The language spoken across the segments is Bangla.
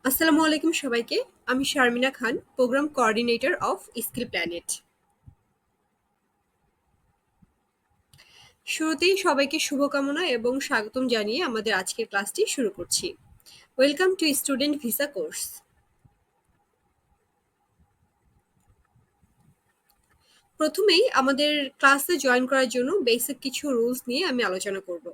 আসসালামু আলাইকুম সবাইকে। আমি Sharmina Khan, programme coordinator of Skill Planet. শুরুতেই সবাইকে শুভকামনা এবং স্বাগতম জানিয়ে আমাদের আজকের ক্লাসটি শুরু করছি। Welcome to student visa course. প্রথমেই আমাদের ক্লাসে জয়েন করার জন্য বেসিক কিছু রুলস নিয়ে আমি আলোচনা করব।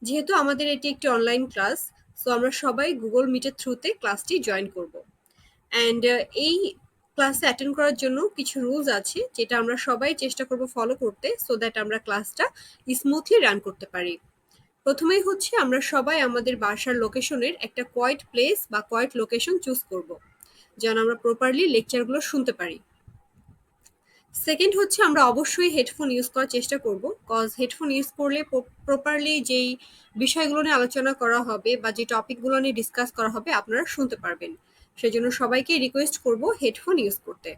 যেহেতু আমাদের এটি একটি অনলাইন ক্লাস, সো আমরা সবাই গুগল মিটের থ্রুতে ক্লাসটি জয়েন করব। অ্যান্ড এই ক্লাসে অ্যাটেন্ড করার জন্য কিছু রুলস আছে যেটা আমরা সবাই চেষ্টা করব ফলো করতে, সো দ্যাট আমরা ক্লাসটা স্মুথলি রান করতে পারি। প্রথমেই হচ্ছে আমরা সবাই আমাদের বাসার লোকেশনের একটা কোয়াইট প্লেস বা কোয়াইট লোকেশন চুজ করব, যেন আমরা প্রপারলি লেকচারগুলো শুনতে পারি। সেকেন্ড হচ্ছে আমরা অবশ্যই হেডফোন ইউজ করার চেষ্টা করব, কজ হেডফোন ইউজ করলে প্রপারলি যেই বিষয়গুলো নিয়ে আলোচনা করা হবে বা যে টপিকগুলো নিয়ে ডিসকাস করা হবে আপনারা শুনতে পারবেন। সেজন্য সবাইকে রিকোয়েস্ট করব হেডফোন ইউজ করতে।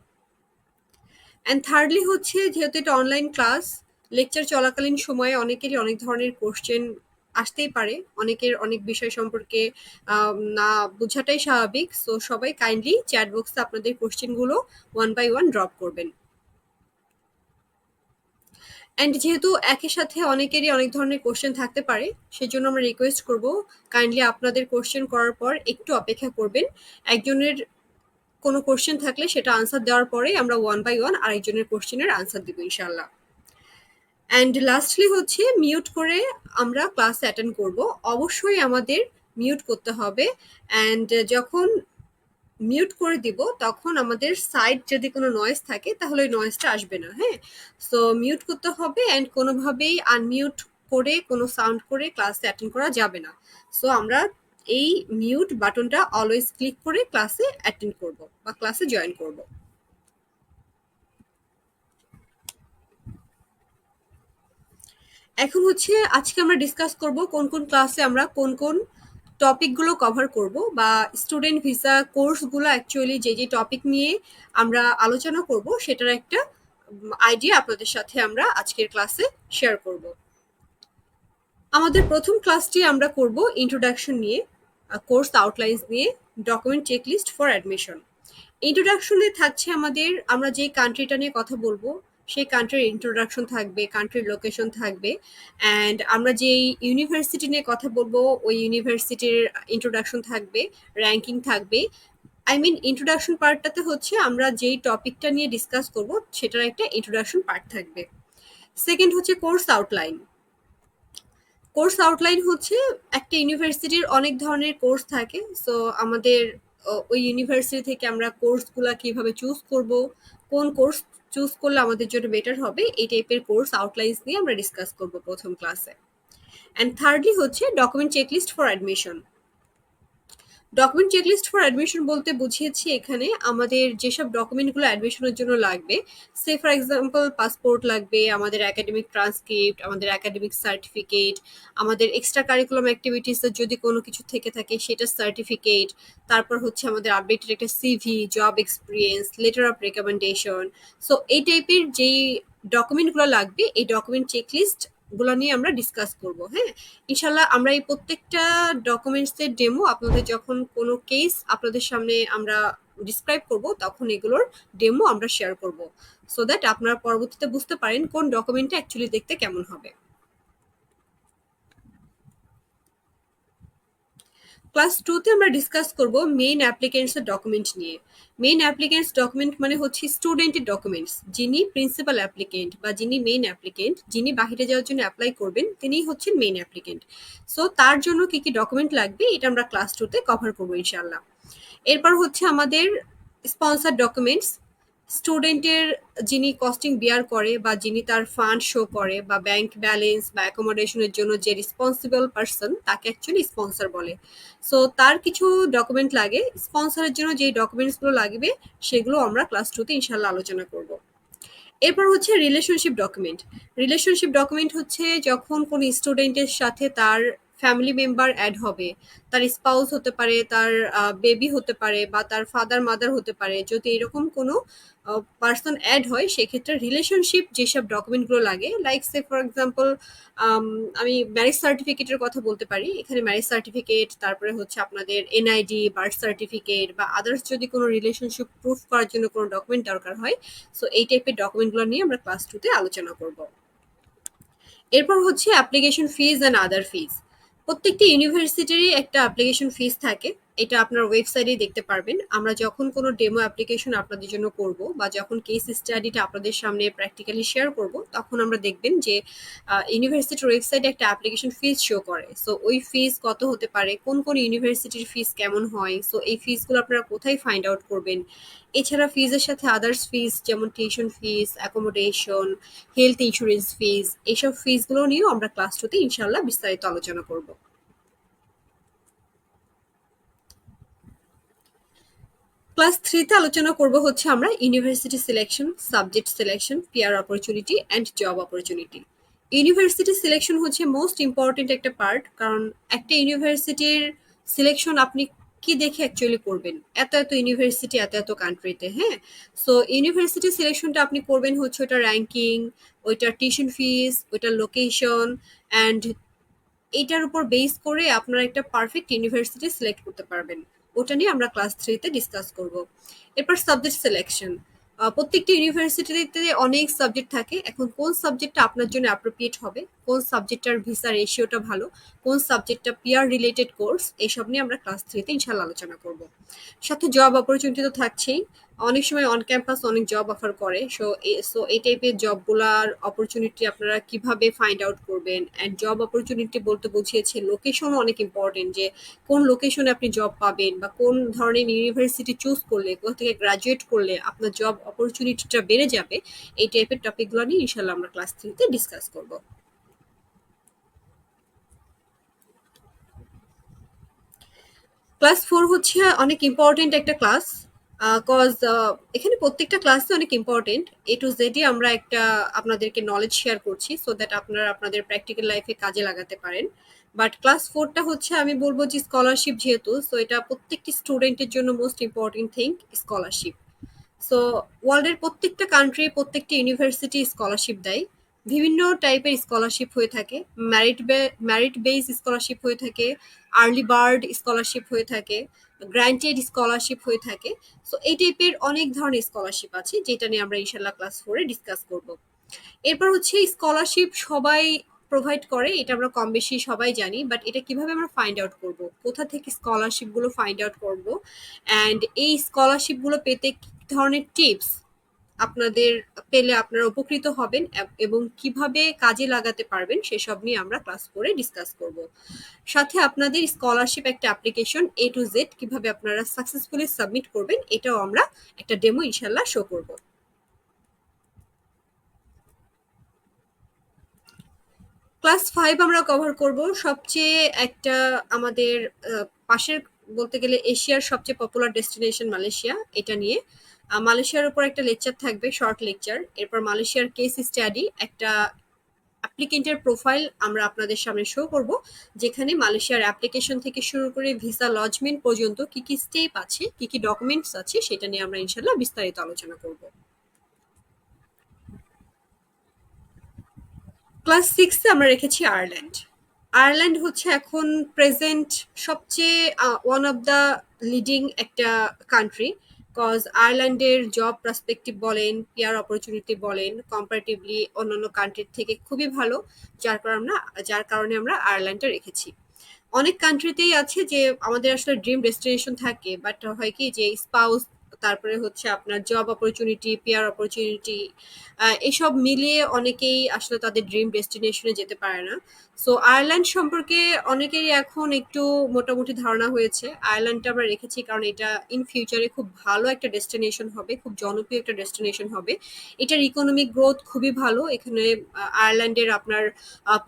অ্যান্ড থার্ডলি হচ্ছে, যেহেতু এটা অনলাইন ক্লাস, লেকচার চলাকালীন সময়ে অনেকেরই অনেক ধরনের কোশ্চেন আসতেই পারে, অনেকের অনেক বিষয় সম্পর্কে না বোঝাটাই স্বাভাবিক। সো সবাই কাইন্ডলি চ্যাট বক্সে আপনাদের কোশ্চেনগুলো ওয়ান বাই ওয়ান ড্রপ করবেন। অ্যান্ড যেহেতু একই সাথে অনেকেরই অনেক ধরনের কোশ্চেন থাকতে পারে, সেজন্য আমরা রিকোয়েস্ট করব কাইন্ডলি আপনাদের কোশ্চেন করার পর একটু অপেক্ষা করবেন। একজনের কোনো কোশ্চেন থাকলে সেটা আনসার দেওয়ার পরে আমরা ওয়ান বাই ওয়ান আরেকজনের কোশ্চেনের আনসার দিব ইনশাল্লাহ। অ্যান্ড লাস্টলি হচ্ছে মিউট করে আমরা ক্লাস অ্যাটেন্ড করব। অবশ্যই আমাদের মিউট করতে হবে। অ্যান্ড যখন মিউট করে দিব তখন আমাদের সাইড যদি কোনো নয়েজ থাকে তাহলে ওই নয়েজটা আসবে না। হ্যাঁ, সো মিউট করতে হবে অ্যান্ড কোনোভাবেই আনমিউট করে কোনো সাউন্ড করে ক্লাসে অ্যাটেন্ড করা যাবে না। সো আমরা এই মিউট বাটনটা অলওয়েজ ক্লিক করে ক্লাসে অ্যাটেন্ড করব বা ক্লাসে জয়েন করব। এখন হচ্ছে আজকে আমরা ডিসকাস করব কোন কোন ক্লাসে আমরা কোন কোন টপিকগুলো কভার করব, বা স্টুডেন্ট ভিসা কোর্সগুলো অ্যাকচুয়ালি যে যে টপিক নিয়ে আমরা আলোচনা করব সেটার একটা আইডিয়া আপনাদের সাথে আমরা আজকের ক্লাসে শেয়ার করব। আমাদের প্রথম ক্লাসটি আমরা করব ইন্ট্রোডাকশন নিয়ে, কোর্স আউটলাইন্স নিয়ে, ডকুমেন্ট চেকলিস্ট ফর অ্যাডমিশন। ইন্ট্রোডাকশনে থাকছে আমাদের, আমরা যে কান্ট্রিটা নিয়ে কথা বলবো সেই কান্ট্রির ইন্ট্রোডাকশন থাকবে, কান্ট্রির লোকেশন থাকবে। অ্যান্ড আমরা যেই ইউনিভার্সিটি নিয়ে কথা বলবো ওই ইউনিভার্সিটির ইন্ট্রোডাকশন থাকবে, র্যাঙ্কিং থাকবে। আই মিন ইন্ট্রোডাকশন পার্টটাতে হচ্ছে আমরা যেই টপিকটা নিয়ে ডিসকাস করব সেটার একটা ইন্ট্রোডাকশন পার্ট থাকবে। সেকেন্ড হচ্ছে কোর্স আউটলাইন। কোর্স আউটলাইন হচ্ছে একটা ইউনিভার্সিটির অনেক ধরনের কোর্স থাকে, সো আমাদের ওই ইউনিভার্সিটি থেকে আমরা কোর্সগুলো কিভাবে চুজ করব, কোন কোর্স চুজ করলে আমাদের জন্য বেটার হবে, এই টাইপের কোর্স আউটলাইন্স নিয়ে আমরা ডিসকাস করব প্রথম ক্লাসে। অ্যান্ড থার্ডলি হচ্ছে document checklist for admission. Document checklist for admission বলতে বুঝিয়েছি এখানে আমাদের যেসব ডকুমেন্টগুলো অ্যাডমিশনের জন্য লাগবে। সে ফর এক্সাম্পল পাসপোর্ট লাগবে, আমাদের একাডেমিক ট্রান্সক্রিপ্ট, আমাদের একাডেমিক সার্টিফিকেট, আমাদের এক্সট্রা কারিকুলাম অ্যাক্টিভিটিসের যদি কোনো কিছু থেকে থাকে সেটার সার্টিফিকেট, তারপর হচ্ছে আমাদের আপডেটেড একটা CV, job experience, letter of recommendation. So এই টাইপের যেই ডকুমেন্টগুলো লাগবে এই ডকুমেন্ট চেকলিস্ট গুলো নিয়ে আমরা ডিসকাস করব। হ্যাঁ, ইনশাল্লাহ আমরা এই প্রত্যেকটা ডকুমেন্টসের ডেমো আপনাদের যখন কোনো কেস আপনাদের সামনে আমরা ডিসক্রাইব করব তখন এগুলোর ডেমো আমরা শেয়ার করব, সো দ্যাট আপনারা পরবর্তীতে বুঝতে পারেন কোন ডকুমেন্টটা অ্যাকচুয়ালি দেখতে কেমন হবে। ক্লাস টুতে আমরা ডিসকাস করব মেইন অ্যাপ্লিকেন্টসের ডকুমেন্ট নিয়ে। মেইন অ্যাপ্লিকেন্টস ডকুমেন্ট মানে হচ্ছে স্টুডেন্টের ডকুমেন্টস, যিনি প্রিন্সিপাল অ্যাপ্লিকেন্ট বা যিনি মেইন অ্যাপ্লিকেন্ট, যিনি বাইরে যাওয়ার জন্য অ্যাপ্লাই করবেন তিনিই হচ্ছেন মেইন অ্যাপ্লিকেন্ট। সো তার জন্য কি কি ডকুমেন্ট লাগবে এটা আমরা ক্লাস টুতে কভার করবো ইনশাল্লাহ। এরপর হচ্ছে আমাদের স্পন্সর ডকুমেন্টস। স্টুডেন্টের যিনি কস্টিং বিয়ার করে বা যিনি তার ফান্ড শো করে বা ব্যাংক ব্যালেন্স বা অ্যাকোমোডেশনের জন্য যে রেসপন্সিবল পার্সন তাকে অ্যাকচুয়ালি স্পন্সর বলে। সো তার কিছু ডকুমেন্ট লাগে, স্পন্সরের জন্য যেই ডকুমেন্টসগুলো লাগবে সেগুলো আমরা ক্লাস টুতে ইনশাল্লাহ আলোচনা করব। এরপর হচ্ছে রিলেশনশিপ ডকুমেন্ট। রিলেশনশিপ ডকুমেন্ট হচ্ছে যখন কোনো স্টুডেন্টের সাথে তার ফ্যামিলি মেম্বার অ্যাড হবে, তার স্পাউস হতে পারে, তার বেবি হতে পারে, বা তার ফাদার মাদার হতে পারে। যদি এরকম কোনো পার্সন অ্যাড হয়, সেক্ষেত্রে রিলেশনশিপ যেসব ডকুমেন্টগুলো লাগে, লাইক সে ফর এক্সাম্পল আমি ম্যারেজ সার্টিফিকেটের কথা বলতে পারি। এখানে ম্যারেজ সার্টিফিকেট, তারপরে হচ্ছে আপনাদের এনআইডি, বার্থ সার্টিফিকেট, বা আদার্স যদি কোনো রিলেশনশিপ প্রুফ করার জন্য কোনো ডকুমেন্ট দরকার হয়, সো এই টাইপের ডকুমেন্টগুলো নিয়ে আমরা ক্লাস 2 তে আলোচনা করব। এরপর হচ্ছে অ্যাপ্লিকেশন ফিজ অ্যান্ড আদার ফিজ। প্রত্যেকটি ইউনিভার্সিটিরই একটা অ্যাপ্লিকেশন ফিজ থাকে। এটা আপনার ওয়েবসাইটেই দেখতে পারবেন। আমরা যখন কোনো ডেমো অ্যাপ্লিকেশন আপনাদের জন্য করব, বা যখন কেস স্টাডিটা আপনাদের সামনে প্র্যাকটিক্যালি শেয়ার করব, তখন আমরা দেখবেন যে ইউনিভার্সিটির ওয়েবসাইটে একটা অ্যাপ্লিকেশন ফিজ শো করে। সো ওই ফিজ কত হতে পারে, কোন কোন ইউনিভার্সিটির ফিজ কেমন হয়, সো এই ফিজগুলো আপনারা কোথায় ফাইন্ড আউট করবেন। এছাড়া ফিজের সাথে আদার্স ফিজ যেমন tuition fees, accommodation, health insurance fees, এইসব ফিজগুলো নিয়েও আমরা ক্লাস 2 তে ইনশাআল্লাহ বিস্তারিত আলোচনা করব। ক্লাস 3 তে আলোচনা করব হচ্ছে আমরা university selection, subject selection, peer opportunity and job opportunity. University selection হচ্ছে মোস্ট ইম্পর্টেন্ট একটা পার্ট, কারণ একটা ইউনিভার্সিটির সিলেকশন আপনি কি দেখে অ্যাকচুয়ালি করবেন। এত এত ইউনিভার্সিটি, এত এত কান্ট্রিতে, হ্যাঁ। সো ইউনিভার্সিটি সিলেকশনটা আপনি করবেন হচ্ছে ওটা র্যাঙ্কিং, ওইটার টিউশন ফিস, ওইটার লোকেশন, অ্যান্ড এইটার উপর বেস করে আপনারা একটা পারফেক্ট ইউনিভার্সিটি সিলেক্ট করতে পারবেন। ওটা নিয়ে আমরা ক্লাস 3 তে ডিসকাস করব। এরপর সাবজেক্ট সিলেকশন। প্রত্যেকটি ইউনিভার্সিটিতে অনেক সাবজেক্ট থাকে। এখন কোন সাবজেক্টটা আপনার জন্য অ্যাপ্রোপ্রিয়েট হবে, কোন সাবজেক্টটার ভিসা রেশিওটা ভালো, কোন সাবজেক্টটা পিয়ার রিলেটেড কোর্স, এইসব নিয়ে আমরা ক্লাস 3 তে ইনশাআল্লাহ আলোচনা করব। সাথে জব অপরচুনিটি তো থাকছেই। অনেক সময় অন ক্যাম্পাস অনেক জব অফার করে। সো এই টাইপের জবগুলার অপরচুনিটি আপনারা কিভাবে ফাইন্ড আউট করবেন। অ্যান্ড জব অপরচুনিটি বলতে বুঝিয়েছে লোকেশনও অনেক ইম্পর্টেন্ট, যে কোন লোকেশনে আপনি জব পাবেন, বা কোন ধরনের ইউনিভার্সিটি চুজ করলে, কোথা থেকে গ্রাজুয়েট করলে আপনার জব অপরচুনিটিটা বেড়ে যাবে। এই টাইপের টপিকগুলো নিয়ে ইনশাল্লাহ আমরা ক্লাস 3 তে ডিসকাস করব। ক্লাস 4 হচ্ছে অনেক ইম্পর্টেন্ট একটা ক্লাস, কজ এখানে প্রত্যেকটা ক্লাসে অনেক ইম্পর্টেন্ট। এ টু জেডই আমরা একটা আপনাদেরকে নলেজ শেয়ার করছি, সো দ্যাট আপনারা আপনাদের প্র্যাকটিক্যাল লাইফে কাজে লাগাতে পারেন। বাট ক্লাস 4টা হচ্ছে আমি বলবো যে স্কলারশিপ যেহেতু, সো এটা প্রত্যেকটি স্টুডেন্টের জন্য most important thing, scholarship. So ওয়ার্ল্ডের প্রত্যেকটা কান্ট্রি, প্রত্যেকটি ইউনিভার্সিটি স্কলারশিপ দেয়। বিভিন্ন টাইপের স্কলারশিপ হয়ে থাকে। ম্যারিট বেস স্কলারশিপ হয়ে থাকে, আর্লি বার্ড স্কলারশিপ হয়ে থাকে, গ্র্যান্টেড স্কলারশিপ হয়ে থাকে। সো এই টাইপের অনেক ধরনের স্কলারশিপ আছে, যেটা নিয়ে আমরা ইনশাল্লাহ ক্লাস 4 এ ডিসকাস করব। এরপর হচ্ছে স্কলারশিপ সবাই প্রোভাইড করে, এটা আমরা কম বেশি সবাই জানি। বাট এটা কিভাবে আমরা ফাইন্ড আউট করব, কোথা থেকে স্কলারশিপ গুলো ফাইন্ড আউট করব, অ্যান্ড এই স্কলারশিপ গুলো পেতে কি ধরনের টিপস আপনাদের পেলে আপনারা উপকৃত হবেন, এবং কিভাবে কাজে লাগাতে পারবেন, সেসব নিয়ে আমরা ক্লাস 4 এ ডিসকাস করব। সাথে আপনাদের স্কলারশিপ একটা অ্যাপ্লিকেশন এ টু জেড কিভাবে আপনারা সাকসেসফুলি সাবমিট করবেন, এটাও আমরা একটা ডেমো ইনশাল্লাহ শো করব। ক্লাস 5 আমরা কভার করব সবচেয়ে একটা আমাদের পাশের, বলতে গেলে এশিয়ার সবচেয়ে পপুলার ডেস্টিনেশন মালয়েশিয়া, এটা নিয়ে মালয়েশিয়ার উপর একটা লেকচার থাকবে, শর্ট লেকচার। এরপর মালয়েশিয়ার কেস স্টাডি, একটা অ্যাপ্লিকেন্টের প্রোফাইল আমরা আপনাদের সামনে শো করব, যেখানে মালয়েশিয়ার অ্যাপ্লিকেশন থেকে শুরু করে ভিসা লজমেন্ট পর্যন্ত কি কি স্টেপ আছে, কি কি ডকুমেন্টস আছে, সেটা নিয়ে আমরা ইনশাল্লাহ বিস্তারিত আলোচনা করব। ক্লাস 6 এ আমরা রেখেছি আয়ারল্যান্ড। আয়ারল্যান্ড হচ্ছে এখন প্রেজেন্ট সবচেয়ে ওয়ান অফ দ্য লিডিং একটা কান্ট্রি, কজ আয়ারল্যান্ডের জব পার্সপেক্টিভ বলেন, পিয়ার অপরচুনিটি বলেন, কম্পারেটিভলি অন্যান্য কান্ট্রির থেকে খুবই ভালো। যার কারণে আমরা আয়ারল্যান্ডটা রেখেছি। অনেক কান্ট্রিতেই আছে যে আমাদের আসলে ড্রিম ডেস্টিনেশন থাকে, বাট হয় কি যে স্পাউস, তারপরে হচ্ছে আপনার জব অপরচুনিটি, পিয়ার অপরচুনিটি, এসব মিলিয়ে অনেকেই আসলে তাদের ড্রিম ডেস্টিনেশনে যেতে পারে না। সো আয়ারল্যান্ড সম্পর্কে অনেকেরই এখন একটু মোটামুটি ধারণা হয়েছে। আয়ারল্যান্ডটা আমরা রেখেছি কারণ এটা ইন ফিউচারে খুব ভালো একটা ডেস্টিনেশন হবে, খুব জনপ্রিয় একটা ডেস্টিনেশন হবে। এটার ইকোনমিক গ্রোথ খুবই ভালো এখানে। আয়ারল্যান্ডের আপনার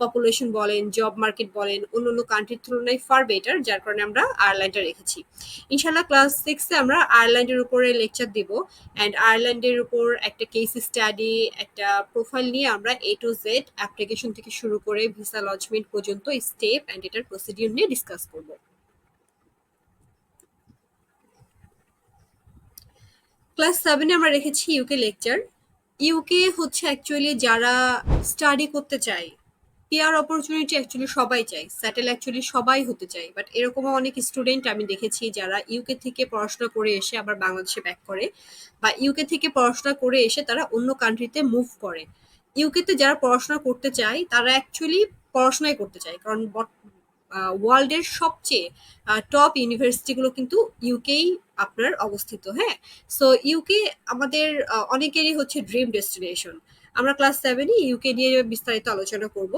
পপুলেশন বলেন, জব মার্কেট বলেন, অন্যান্য কান্ট্রির তুলনায় ফার বেটার, যার কারণে আমরা আয়ারল্যান্ডটা রেখেছি। ইনশাল্লাহ ক্লাস 6 এ আমরা আয়ারল্যান্ডের উপরে লেকচার দিব, অ্যান্ড আয়ারল্যান্ডের উপর একটা কেস স্টাডি, একটা প্রোফাইল নিয়ে আমরা এ টু জেড অ্যাপ্লিকেশন থেকে শুরু করে ভিসা লজমেন্ট পর্যন্ত স্টেপ অ্যান্ড এটার প্রসিডিউর নিয়ে ডিসকাস করব। ক্লাস 7 আমরা রেখেছি ইউকে লেকচার। ইউকে হচ্ছে অ্যাকচুয়ালি যারা স্টাডি করতে চায়, পিয়ার অপরচুনিটি অ্যাকচুয়ালি সবাই চায়, স্যাটেল অ্যাকচুয়ালি সবাই হতে চায়, বাট এরকমও অনেক স্টুডেন্ট আমি দেখেছি যারা ইউকে থেকে পড়াশোনা করে এসে আবার বাংলাদেশে ব্যাক করে, বা ইউকে থেকে পড়াশোনা করে এসে তারা অন্য কান্ট্রিতে মুভ করে। ইউকেতে যারা পড়াশোনা করতে চায় তারা অ্যাকচুয়ালি পড়াশোনাই করতে চায়, কারণ ওয়ার্ল্ডের সবচেয়ে টপ ইউনিভার্সিটিগুলো কিন্তু ইউকেই আপনার অবস্থিত। হ্যাঁ, সো ইউকে আমাদের অনেকেরই হচ্ছে ড্রিম ডেস্টিনেশন। আমরা ক্লাস 7-ই ইউকে নিয়ে বিস্তারিত আলোচনা করব।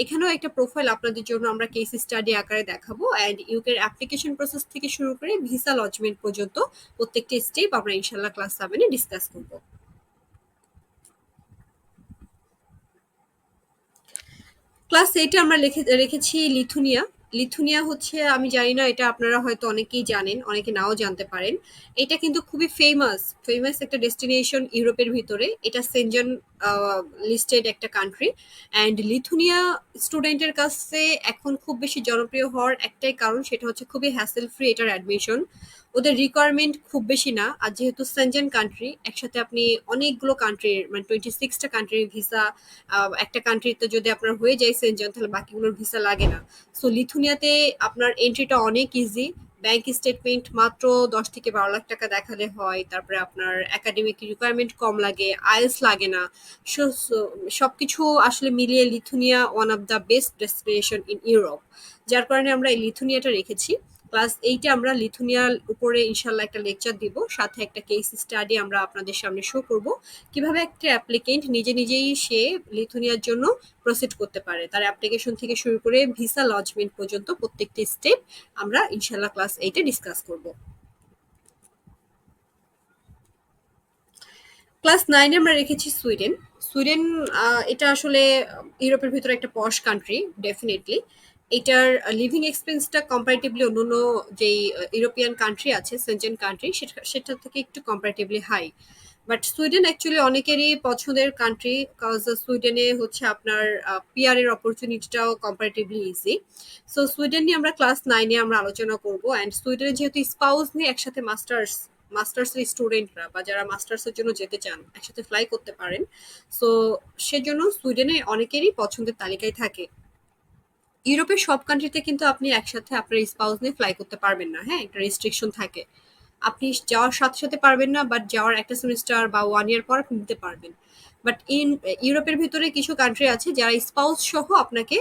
এখানেও একটা প্রোফাইল আপনাদের জন্য আমরা কেস স্টাডি আকারে দেখাবো, অ্যান্ড ইউকের অ্যাপ্লিকেশন প্রসেস থেকে শুরু করে ভিসা লজমেন্ট পর্যন্ত প্রত্যেকটি স্টেপ আমরা ইনশাল্লাহ ক্লাস 7-এ ডিসকাস করব। ক্লাস 8-এ আমরা রেখেছি লিথুনিয়া। লিথুনিয়া হচ্ছে, আমি জানি না এটা আপনারা হয়তো অনেকেই জানেন, অনেকে নাও জানতে পারেন। এটা কিন্তু খুবই ফেমাস ফেমাস একটা ডেস্টিনেশন ইউরোপের ভিতরে। এটা সেনজেন লিস্টেড একটা কান্ট্রি, অ্যান্ড লিথুনিয়া স্টুডেন্টের কাছে এখন খুব বেশি জনপ্রিয় হওয়ার একটাই কারণ, সেটা হচ্ছে খুবই হ্যাসেল ফ্রি এটার অ্যাডমিশন। ওদের রিকোয়ারমেন্ট খুব বেশি না, আর যেহেতু সেনজেন কান্ট্রি, একসাথে আপনি অনেকগুলো কান্ট্রির মানে 26টা কান্ট্রির ভিসা একটা কান্ট্রিতে যদি আপনার হয়ে যায় সেনজেন, তাহলে বাকিগুলোর ভিসা লাগে না। সো লিথুনিয়াতে আপনার এন্ট্রিটা অনেক ইজি। ব্যাংক স্টেটমেন্ট মাত্র 10 থেকে 12 লাখ টাকা দেখালে হয়। তারপরে আপনার একাডেমিক রিকোয়ারমেন্ট কম লাগে, আইএলটিএস লাগে না। সবকিছু আসলে মিলিয়ে Lithuania one of the best destination in Europe, যার কারণে আমরা এই লিথুনিয়াটা রেখেছি। ক্লাস 8-এ আমরা লিথুনিয়ার উপরে ইনশাল্লাহ একটা লেকচার দিব, সাথে একটা কেস স্টাডি আমরা আপনাদের সামনে শো করব, কিভাবে একটা অ্যাপ্লিকেন্ট নিজে নিজেই সে লিথুনিয়ার জন্য প্রসিড করতে পারে, তার অ্যাপ্লিকেশন থেকে শুরু করে ভিসা লজমেন্ট পর্যন্ত প্রত্যেকটি স্টেপ আমরা ইনশাল্লাহ ক্লাস 8-এ ডিসকাস করব। ক্লাস 9-এ আমরা রেখেছি সুইডেন। সুইডেন এটা আসলে ইউরোপের ভিতরে একটা পশ কান্ট্রি, ডেফিনেটলি। এটার লিভিং এক্সপেন্সটা কম্পারেটিভলি অন্যান্য যেই ইউরোপিয়ান কান্ট্রি আছে, সেনজেন কান্ট্রি, সেটা থেকে একটু comparatively high. But Sweden actually অনেকেরই পছন্দের কান্ট্রি, কজ সুইডেনে হচ্ছে আপনার পিআর এর অপরচুনিটিটাও কম্পারেটিভলি ইজি। সো সুইডেন নিয়ে আমরা ক্লাস 9-এ আমরা আলোচনা করব, অ্যান্ড সুইডেনে যেহেতু স্পাউস নিয়ে একসাথে মাস্টার্স এর স্টুডেন্টরা বা যারা মাস্টার্স এর জন্য যেতে চান একসাথে ফ্লাই করতে পারেন। সো সেজন্য সুইডেনে অনেকেরই পছন্দের তালিকায় থাকে। ইউরোপের সব কান্ট্রিতে কিন্তু আপনি একসাথে আপনার স্পাউস নিয়ে ফ্লাই করতে পারবেন না। হ্যাঁ, একটা রেস্ট্রিকশন থাকে। আপনি যাওয়ার সাথে সাথে পারবেন না, বাট যাওয়ার একটা সেমিস্টার বা 1 ইয়ার পর আপনি নিতে পারবেন। বাট ইউরোপের ভিতরে কিছু কান্ট্রি আছে যারা স্পাউস সহ আপনাকে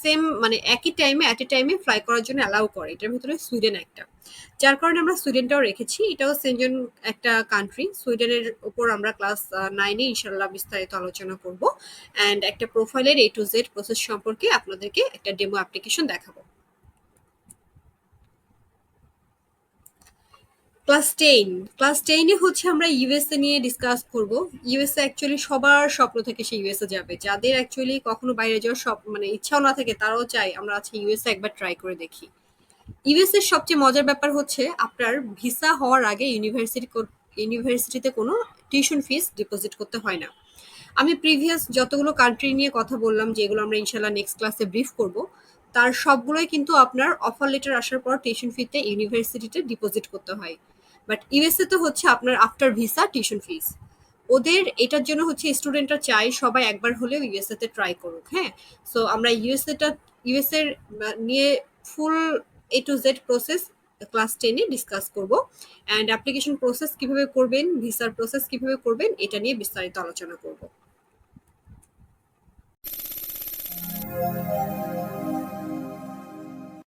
সেম মানে একই টাইমে এট এ টাইমে ফ্লাই করার জন্য অ্যালাউ করে। এটার ভিতরে সুইডেন একটা, যার কারণে আমরা সুইডেনটাও রেখেছি। এটাও সেনজেন একটা কান্ট্রি। সুইডেনের উপর আমরা ক্লাস 9-এ ইনশাল্লাহ বিস্তারিত আলোচনা করব, অ্যান্ড একটা প্রোফাইলের A to Z প্রসেস সম্পর্কে আপনাদেরকে একটা ডেমো অ্যাপ্লিকেশন দেখাবো। ক্লাস 10 হচ্ছে আমরা ইউএসএ নিয়ে ডিসকাস করব। ইউএসএ অ্যাকচুয়ালি সবার স্বপ্ন থেকে সে ইউএসএ যাবে, যাদের অ্যাকচুয়ালি কখনো বাইরে যাওয়ার সব মানে ইচ্ছাও না থাকে তারাও চায় আমরা আজকে ইউএসএ একবার ট্রাই করে দেখি। ইউএসএর সবচেয়ে মজার ব্যাপার হচ্ছে আপনার ভিসা হওয়ার আগে ইউনিভার্সিটিতে কোনো টিউশন ফিস ডিপোজিট করতে হয় না। আমি প্রিভিয়াস যতগুলো কান্ট্রি নিয়ে কথা বললাম, যেগুলো আমরা ইনশাল্লাহ নেক্সট ক্লাসে ব্রিফ করব, তার সবগুলোই কিন্তু আপনার অফার লেটার আসার পর টিউশন ফিতে ইউনিভার্সিটিতে ডিপোজিট করতে হয়। বাট ইউএসএ তো হচ্ছে আপনার আফটার ভিসা টিউশন ফিস। ওদের এটার জন্য হচ্ছে স্টুডেন্টরা চাই সবাই একবার হলেও ইউএসএ তে ট্রাই করুক। হ্যাঁ, সো আমরা ইউএসএ নিয়ে full A to Z process class 10-এ ডিসকাস করব, অ্যান্ড অ্যাপ্লিকেশন প্রসেস কিভাবে করবেন, ভিসার প্রসেস কিভাবে করবেন, এটা নিয়ে বিস্তারিত আলোচনা করব।